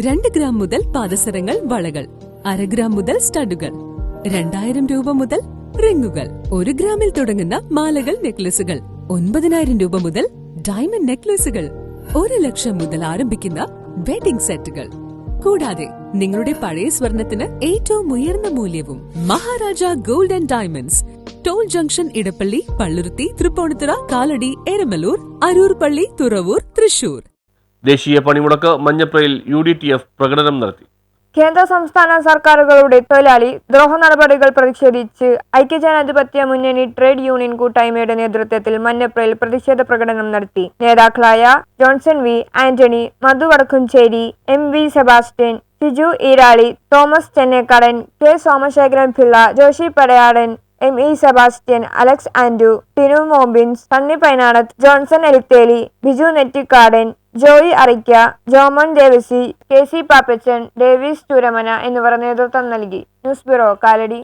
2 gram മുതൽ പാദസരങ്ങൾ, വളകൾ, 1/2 gram മുതൽ സ്റ്റഡുകൾ, 2000 രൂപ മുതൽ റിങ്ങുകൾ, 1 ഗ്രാമിൽ തുടങ്ങുന്ന മാലകൾ, നെക്ലസുകൾ, 9000 രൂപ മുതൽ ഡയമണ്ട് നെക്ലസുകൾ, 1 ലക്ഷം മുതൽ ആരംഭിക്കുന്ന വെഡിംഗ് സെറ്റുകൾ. കൂടാതെ നിങ്ങളുടെ പഴയ സ്വർണത്തിന് ഏറ്റവും ഉയർന്ന മൂല്യവും. Maharaja gold and diamonds, toll junction, Edappally, Palluruthy, Tripunithura, Kalady, Eramalloor, Aroor Pally, Thuravoor, Thrissur. ദേശീയ പണിമുടക്ക് മഞ്ഞപ്രയിൽ UDTF പ്രകടനം നടത്തി. കേന്ദ്ര സംസ്ഥാന സർക്കാരുകളുടെ തൊഴിലാളി ദ്രോഹ നടപടികൾ പ്രതിഷേധിച്ച് ഐക്യജനാധിപത്യ മുന്നണി ട്രേഡ് യൂണിയൻ കൂട്ടായ്മയുടെ നേതൃത്വത്തിൽ മഞ്ഞപ്രയിൽ പ്രതിഷേധ പ്രകടനം നടത്തി. നേതാക്കളായ Johnson V. Antony, Madhu Vadakkumchery, MV Sebastian, Shiju Eerali, Thomas Chennekkadan, K. Somasekharan Pillai, Joshi Padayadan, ME Sebastian, Alex Andrew, Tinu Mobins, Sunny Painadath, Johnson Elitheli, Biju Nettikkadan, Joy Arikka, Jomon Devasi, KC Pappachan, Davis Chooramana എന്നിവർ നേതൃത്വം നൽകി. News bureau, Kalady.